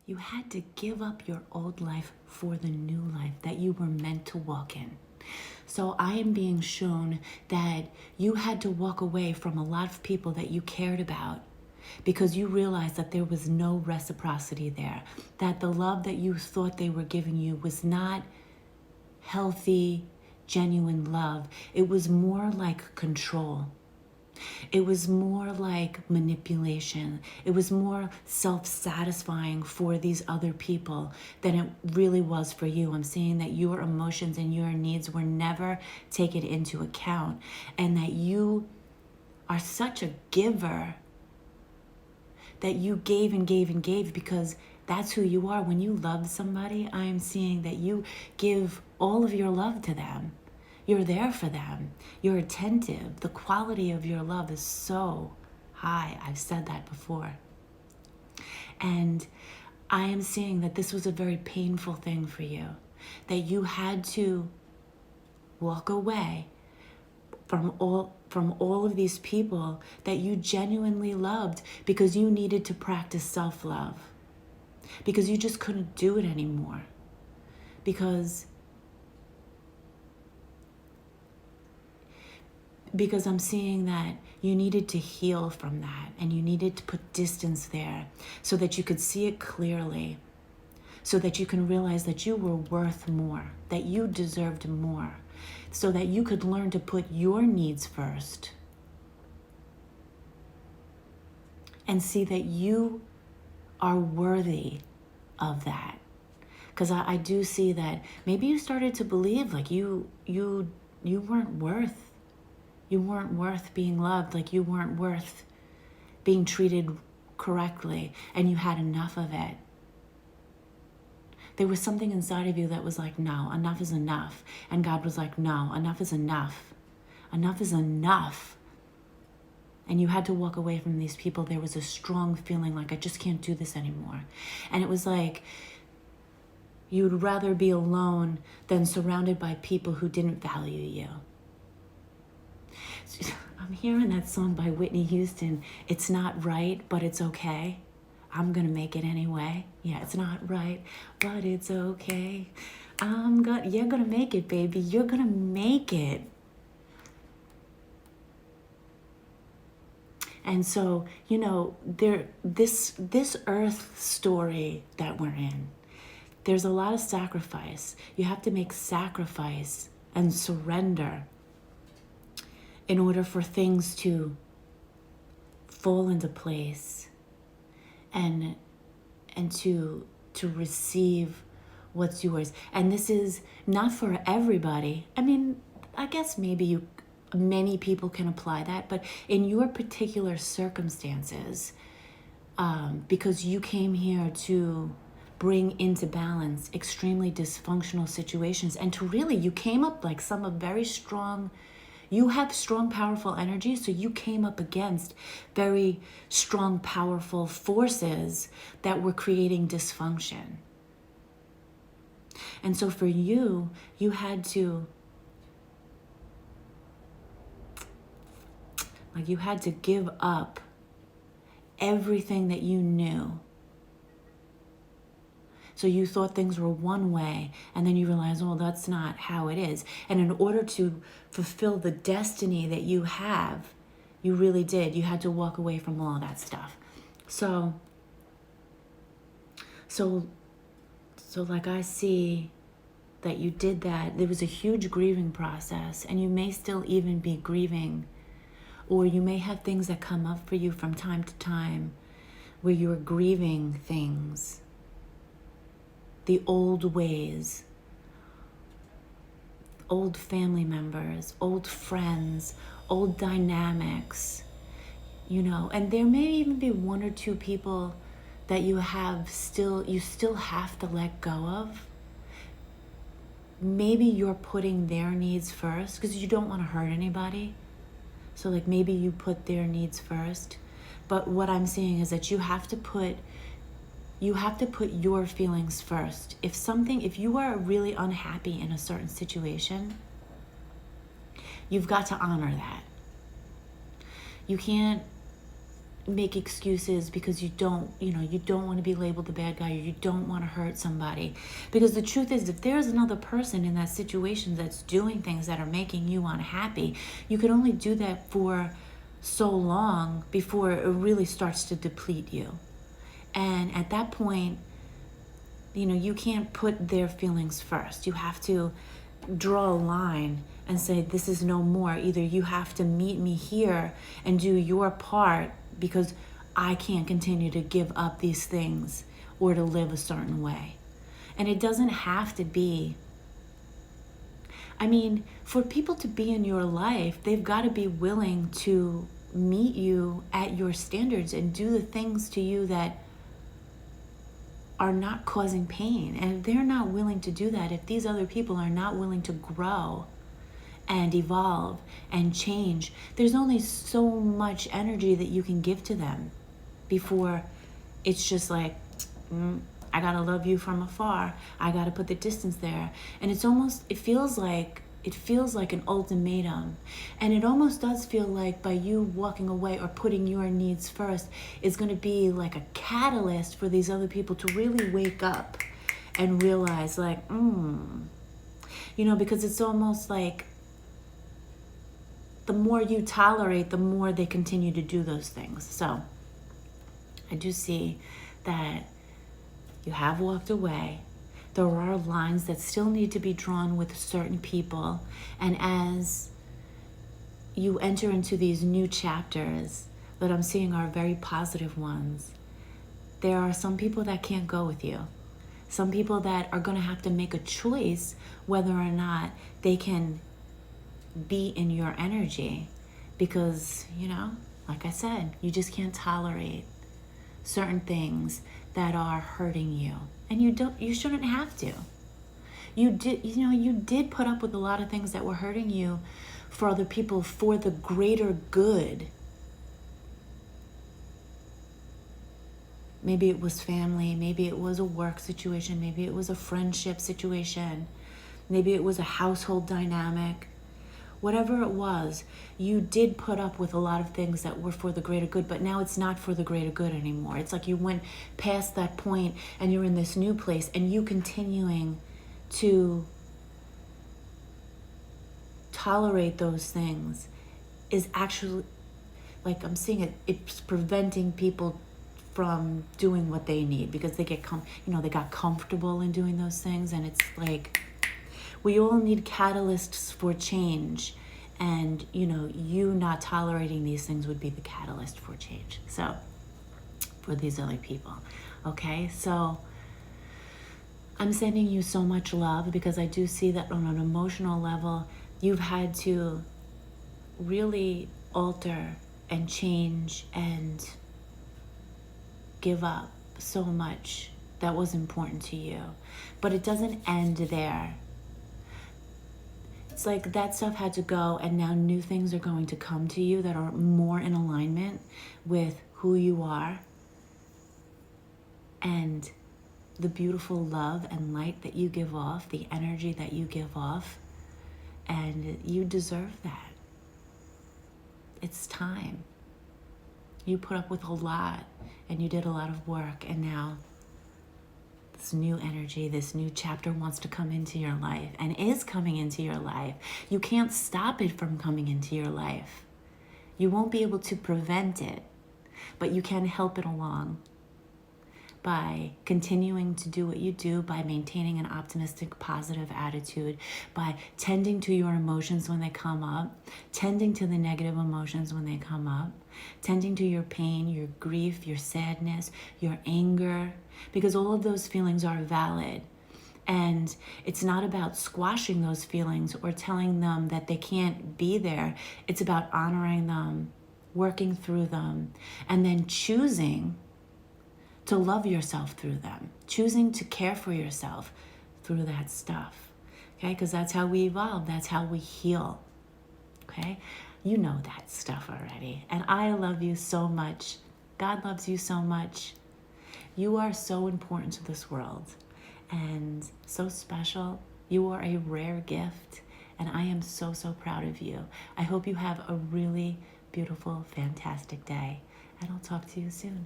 You had to give up your old life for the new life that you were meant to walk in. So I am being shown that you had to walk away from a lot of people that you cared about because you realized that there was no reciprocity there, that the love that you thought they were giving you was not healthy, genuine love. It was more like control. It was more like manipulation. It was more self-satisfying for these other people than it really was for you. I'm saying that your emotions and your needs were never taken into account, and that you are such a giver that you gave and gave and gave because that's who you are. When you love somebody, I am seeing that you give all of your love to them. You're there for them. You're attentive. The quality of your love is so high. I've said that before. And I am seeing that this was a very painful thing for you, that you had to walk away from all of these people that you genuinely loved because you needed to practice self-love, because you just couldn't do it anymore, because I'm seeing that you needed to heal from that, and you needed to put distance there so that you could see it clearly, so that you can realize that you were worth more, that you deserved more, so that you could learn to put your needs first and see that you are worthy of that. Because I do see that maybe you started to believe like you weren't worth. You weren't worth being loved, like you weren't worth being treated correctly, and you had enough of it. There was something inside of you that was like, no, enough is enough. And God was like, no, enough is enough. Enough is enough. And you had to walk away from these people. There was a strong feeling like, I just can't do this anymore. And it was like, you'd rather be alone than surrounded by people who didn't value you. I'm hearing that song by Whitney Houston. It's not right, but it's okay. I'm gonna make it anyway. Yeah, it's not right, but it's okay. You're gonna make it, baby. You're gonna make it. And so, this earth story that we're in, there's a lot of sacrifice. You have to make sacrifice and surrender in order for things to fall into place and to receive what's yours. And this is not for everybody. I mean, I guess maybe many people can apply that, but in your particular circumstances, because you came here to bring into balance extremely dysfunctional situations, and you came up like you have strong, powerful energy, so you came up against very strong, powerful forces that were creating dysfunction. And so for you, you had to give up everything that you knew. So you thought things were one way, and then you realized, well, that's not how it is. And in order to fulfill the destiny that you have, you really did. You had to walk away from all of that stuff. So like I see that you did that. There was a huge grieving process, and you may still even be grieving, or you may have things that come up for you from time to time where you're grieving things. The old ways, old family members, old friends, old dynamics, and there may even be one or two people that you still have to let go of. Maybe you're putting their needs first because you don't want to hurt anybody. So like maybe you put their needs first. But what I'm seeing is that you have to put your feelings first. If you are really unhappy in a certain situation, you've got to honor that. You can't make excuses because you don't want to be labeled the bad guy, or you don't want to hurt somebody. Because the truth is, if there's another person in that situation that's doing things that are making you unhappy, you can only do that for so long before it really starts to deplete you. And at that point, you can't put their feelings first. You have to draw a line and say, this is no more. Either you have to meet me here and do your part, because I can't continue to give up these things or to live a certain way. And it doesn't have to be, for people to be in your life, they've got to be willing to meet you at your standards and do the things to you that are not causing pain. And if they're not willing to do that, if these other people are not willing to grow and evolve and change, there's only so much energy that you can give to them before it's just like, I gotta love you from afar. I gotta put the distance there. And it feels like an ultimatum. And it almost does feel like by you walking away or putting your needs first is going to be like a catalyst for these other people to really wake up and realize like, because it's almost like the more you tolerate, the more they continue to do those things. So I do see that you have walked away. There are lines that still need to be drawn with certain people. And as you enter into these new chapters that I'm seeing are very positive ones, there are some people that can't go with you. Some people that are going to have to make a choice whether or not they can be in your energy. Because, like I said, you just can't tolerate certain things that are hurting you. And you shouldn't have to. You did put up with a lot of things that were hurting you for other people for the greater good. Maybe it was family, maybe it was a work situation, maybe it was a friendship situation, maybe it was a household dynamic. Whatever it was, you did put up with a lot of things that were for the greater good, but now it's not for the greater good anymore. It's like you went past that point and you're in this new place, and you continuing to tolerate those things is actually, like I'm seeing it's preventing people from doing what they need, because they they got comfortable in doing those things. And it's like, we all need catalysts for change, and you not tolerating these things would be the catalyst for change. So for these other people, okay? So I'm sending you so much love, because I do see that on an emotional level, you've had to really alter and change and give up so much that was important to you. But it doesn't end there. It's like that stuff had to go, and now new things are going to come to you that are more in alignment with who you are and the beautiful love and light that you give off, the energy that you give off, and you deserve that. It's time. You put up with a lot, and you did a lot of work, and now this new energy, this new chapter wants to come into your life and is coming into your life. You can't stop it from coming into your life. You won't be able to prevent it, but you can help it along by continuing to do what you do, by maintaining an optimistic, positive attitude, by tending to your emotions when they come up, tending to the negative emotions when they come up, tending to your pain, your grief, your sadness, your anger, because all of those feelings are valid. And it's not about squashing those feelings or telling them that they can't be there. It's about honoring them, working through them, and then choosing to love yourself through them, choosing to care for yourself through that stuff, okay? Because that's how we evolve. That's how we heal, okay? You know that stuff already. And I love you so much. God loves you so much. You are so important to this world and so special. You are a rare gift, and I am so, so proud of you. I hope you have a really beautiful, fantastic day. and I'll talk to you soon.